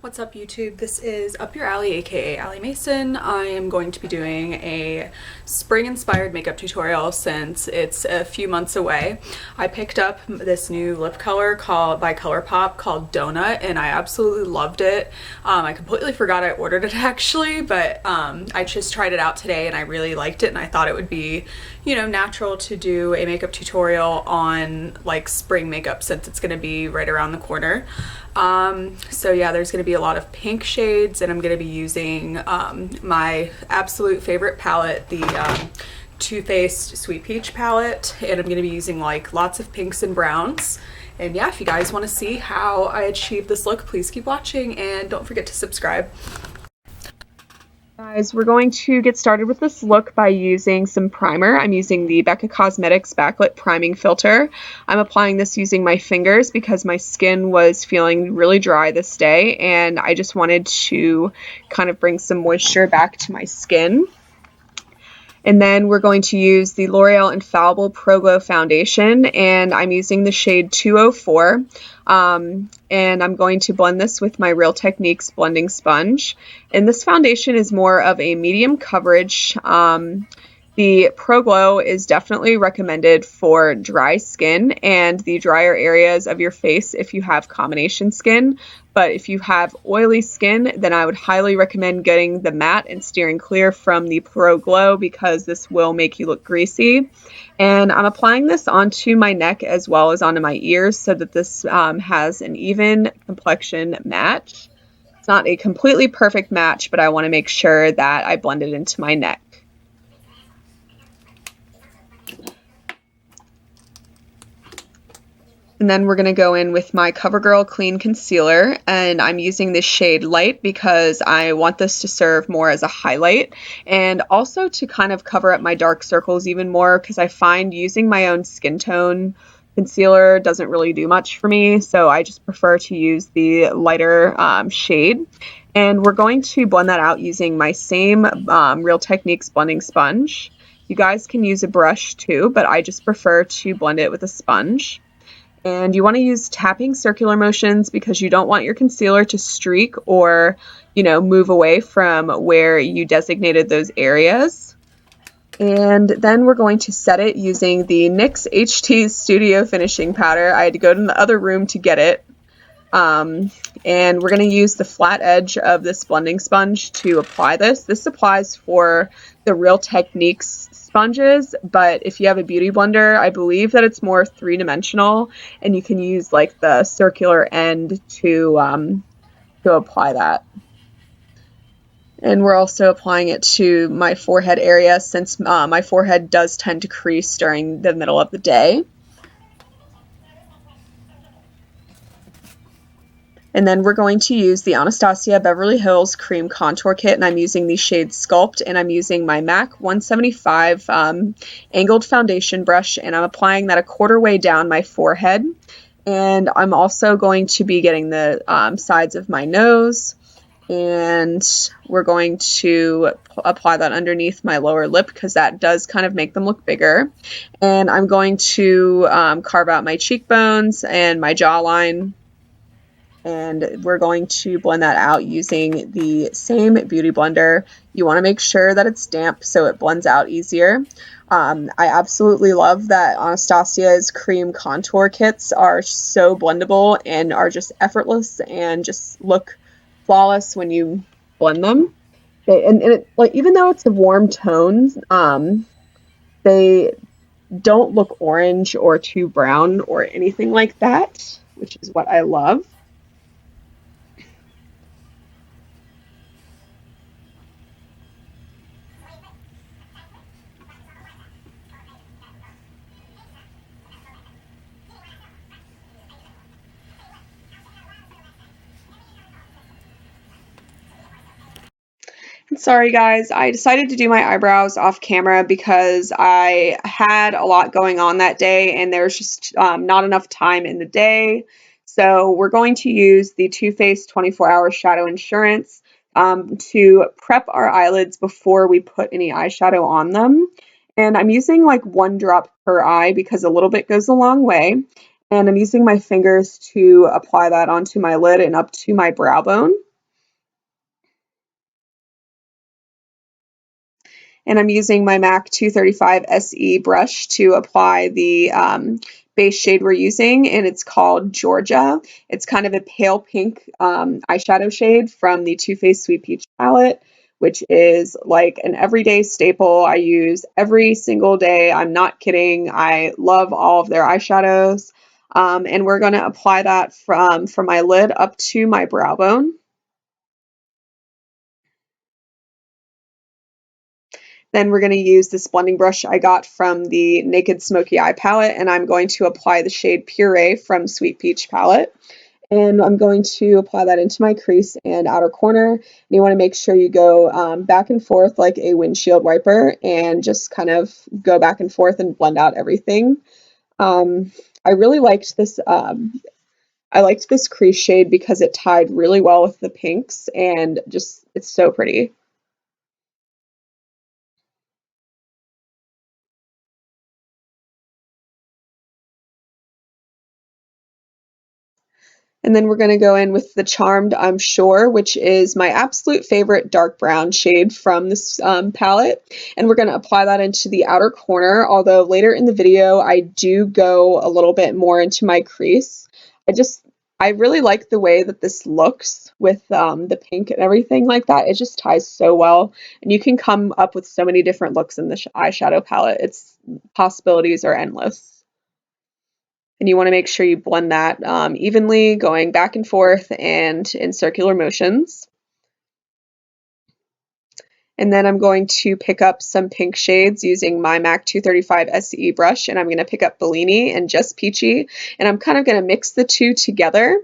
What's up YouTube? This is Up Your Alley, aka Allie Mason. I am going to be doing a spring inspired makeup tutorial since it's a few months away. I picked up this new lip color by ColourPop called Donut and I absolutely loved it. I completely forgot I ordered it actually, but I just tried it out today and I really liked it and I thought it would be, natural to do a makeup tutorial on like spring makeup since it's going to be right around the corner. So yeah, there's going to be a lot of pink shades and I'm going to be using my absolute favorite palette, the Too Faced Sweet Peach palette, and I'm going to be using like lots of pinks and browns. And yeah, if you guys want to see how I achieve this look, please keep watching and don't forget to subscribe. Guys, we're going to get started with this look by using some primer. I'm using the Becca Cosmetics Backlit Priming Filter. I'm applying this using my fingers because my skin was feeling really dry this day and I just wanted to kind of bring some moisture back to my skin. And then we're going to use the L'Oreal Infallible Pro Glow Foundation, and I'm using the shade 204. And I'm going to blend this with my Real Techniques blending sponge. And this foundation is more of a medium coverage. The Pro Glow is definitely recommended for dry skin and the drier areas of your face if you have combination skin. But if you have oily skin, then I would highly recommend getting the matte and steering clear from the Pro Glow because this will make you look greasy. And I'm applying this onto my neck as well as onto my ears so that this has an even complexion match. It's not a completely perfect match, but I want to make sure that I blend it into my neck. And then we're going to go in with my CoverGirl Clean Concealer, and I'm using this shade Light because I want this to serve more as a highlight and also to kind of cover up my dark circles even more because I find using my own skin tone concealer doesn't really do much for me, so I just prefer to use the lighter shade. And we're going to blend that out using my same Real Techniques blending sponge. You guys can use a brush too, but I just prefer to blend it with a sponge. And you want to use tapping circular motions because you don't want your concealer to streak or, move away from where you designated those areas. And then we're going to set it using the NYX HT Studio Finishing Powder. I had to go to the other room to get it. And we're going to use the flat edge of this blending sponge to apply this. This applies for the Real Techniques sponges, but if you have a beauty blender, I believe that it's more three-dimensional and you can use like the circular end to apply that. And we're also applying it to my forehead area since my forehead does tend to crease during the middle of the day. And then we're going to use the Anastasia Beverly Hills Cream Contour Kit, and I'm using the shade Sculpt, and I'm using my MAC 175 angled foundation brush, and I'm applying that a quarter way down my forehead. And I'm also going to be getting the sides of my nose, and we're going to apply that underneath my lower lip because that does kind of make them look bigger. And I'm going to carve out my cheekbones and my jawline. And we're going to blend that out using the same beauty blender. You want to make sure that it's damp so it blends out easier. I absolutely love that Anastasia's cream contour kits are so blendable and are just effortless and just look flawless when you blend them. Even though it's a warm tone, they don't look orange or too brown or anything like that, which is what I love. Sorry guys, I decided to do my eyebrows off camera because I had a lot going on that day and there's just not enough time in the day. So we're going to use the Too Faced 24-Hour Shadow Insurance to prep our eyelids before we put any eyeshadow on them. And I'm using like 1 drop per eye because a little bit goes a long way. And I'm using my fingers to apply that onto my lid and up to my brow bone. And I'm using my MAC 235 SE brush to apply the base shade we're using, and it's called Georgia. It's kind of a pale pink eyeshadow shade from the Too Faced Sweet Peach palette, which is like an everyday staple I use every single day. I'm not kidding. I love all of their eyeshadows. And we're going to apply that from my lid up to my brow bone. Then we're going to use this blending brush I got from the Naked Smoky Eye palette, and I'm going to apply the shade Puree from Sweet Peach palette. And I'm going to apply that into my crease and outer corner. And you want to make sure you go back and forth like a windshield wiper and just kind of go back and forth and blend out everything. I really liked this. I liked this crease shade because it tied really well with the pinks and just it's so pretty. And then we're going to go in with the Charmed I'm Sure, which is my absolute favorite dark brown shade from this palette. And we're going to apply that into the outer corner, although later in the video I do go a little bit more into my crease. I really like the way that this looks with the pink and everything like that. It just ties so well. And you can come up with so many different looks in this eyeshadow palette. Its possibilities are endless. And you want to make sure you blend that evenly, going back and forth and in circular motions. And then I'm going to pick up some pink shades using my MAC 235 SE brush, and I'm going to pick up Bellini and Just Peachy, and I'm kind of going to mix the two together.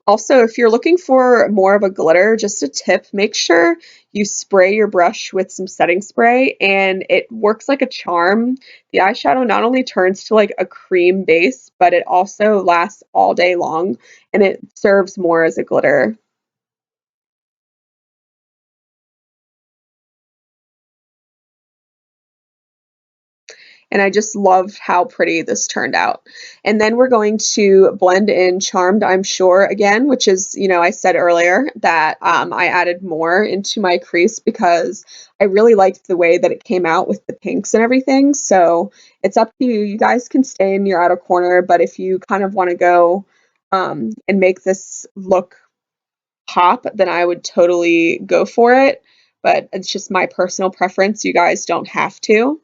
Also, if you're looking for more of a glitter, just a tip, make sure you spray your brush with some setting spray, and it works like a charm. The eyeshadow not only turns to like a cream base, but it also lasts all day long, and it serves more as a glitter. And I just loved how pretty this turned out. And then we're going to blend in Charmed I'm Sure again, which is, I said earlier that I added more into my crease because I really liked the way that it came out with the pinks and everything. So it's up to you. You guys can stay in your outer corner, but if you kind of want to go and make this look pop, then I would totally go for it. But it's just my personal preference. You guys don't have to.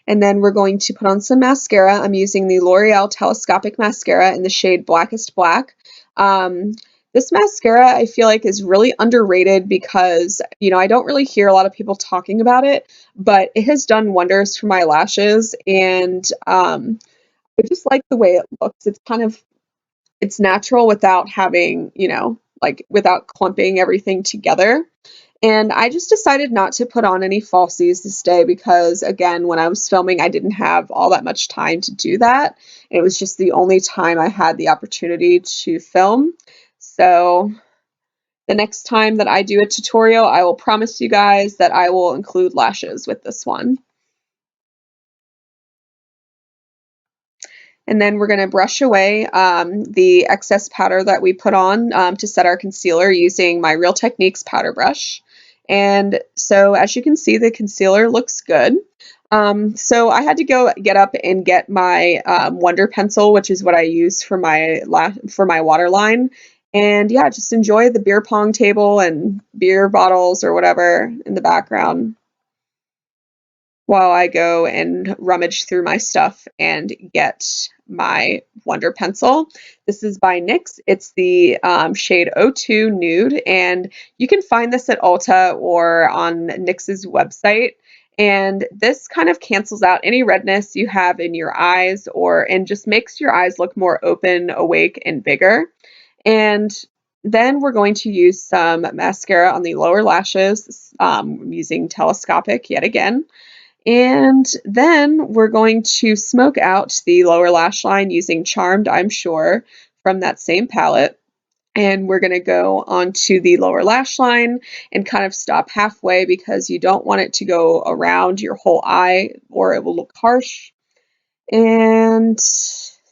And then we're going to put on some mascara. I'm using the L'Oreal Telescopic Mascara in the shade Blackest Black. This mascara I feel like is really underrated because, I don't really hear a lot of people talking about it, but it has done wonders for my lashes, and I just like the way it looks. It's natural without having, like without clumping everything together. And I just decided not to put on any falsies this day because, again, when I was filming, I didn't have all that much time to do that. It was just the only time I had the opportunity to film. So the next time that I do a tutorial, I will promise you guys that I will include lashes with this one. And then we're going to brush away the excess powder that we put on to set our concealer using my Real Techniques powder brush. And so as you can see, the concealer looks good. So I had to go get up and get my Wonder Pencil, which is what I use for my waterline. And yeah, just enjoy the beer pong table and beer bottles or whatever in the background while I go and rummage through my stuff and get my Wonder Pencil. This is by NYX. It's the shade 02 Nude, and you can find this at Ulta or on NYX's website. And this kind of cancels out any redness you have in your eyes and just makes your eyes look more open, awake, and bigger. And then we're going to use some mascara on the lower lashes using Telescopic yet again. And then we're going to smoke out the lower lash line using Charmed I'm Sure from that same palette. And we're going to go onto the lower lash line and kind of stop halfway because you don't want it to go around your whole eye or it will look harsh. And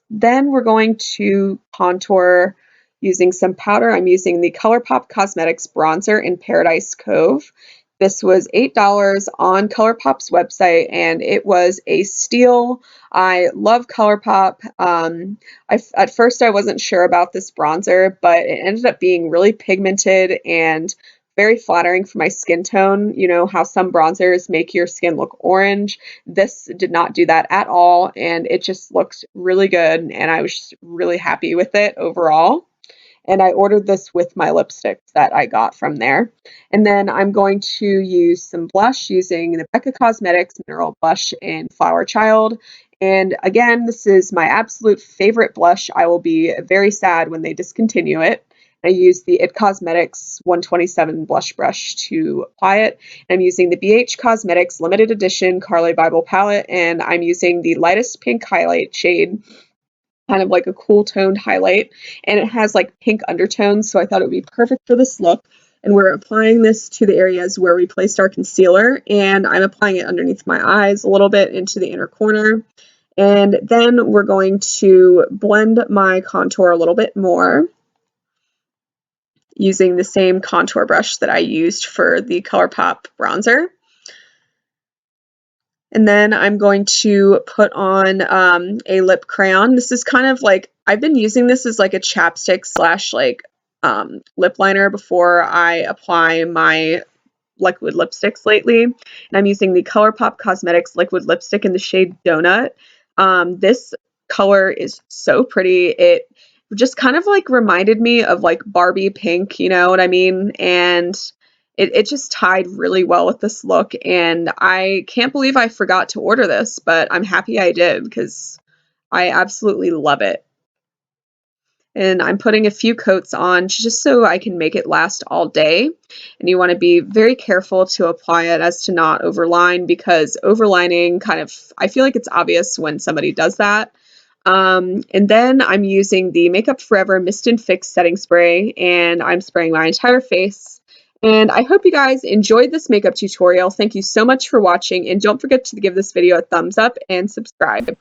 then we're going to contour using some powder. I'm using the ColourPop Cosmetics bronzer in Paradise Cove. This was $8 on ColourPop's website, and it was a steal. I love ColourPop. At first I wasn't sure about this bronzer, but it ended up being really pigmented and very flattering for my skin tone. You know how some bronzers make your skin look orange. This did not do that at all, and it just looked really good, and I was just really happy with it overall. And I ordered this with my lipsticks that I got from there. And then I'm going to use some blush using the Becca Cosmetics Mineral Blush in Flower Child. And again, this is my absolute favorite blush. I will be very sad when they discontinue it. I use the It Cosmetics 127 blush brush to apply it. I'm using the BH Cosmetics limited edition Carly Bible palette, and I'm using the lightest pink highlight shade, kind of like a cool toned highlight, and it has like pink undertones, so I thought it would be perfect for this look. And we're applying this to the areas where we placed our concealer, and I'm applying it underneath my eyes a little bit into the inner corner. And then we're going to blend my contour a little bit more using the same contour brush that I used for the ColourPop bronzer. And then I'm going to put on a lip crayon. This is kind of like, I've been using this as like a chapstick slash like lip liner before I apply my liquid lipsticks lately. And I'm using the ColourPop Cosmetics liquid lipstick in the shade Donut. This color is so pretty. It just kind of like reminded me of like Barbie pink, you know what I mean? And it just tied really well with this look, and I can't believe I forgot to order this, but I'm happy I did because I absolutely love it. And I'm putting a few coats on just so I can make it last all day. And you want to be very careful to apply it as to not overline, because overlining kind of, I feel like it's obvious when somebody does that. And then I'm using the Makeup Forever Mist and Fix setting spray, and I'm spraying my entire face. And I hope you guys enjoyed this makeup tutorial. Thank you so much for watching, and don't forget to give this video a thumbs up and subscribe.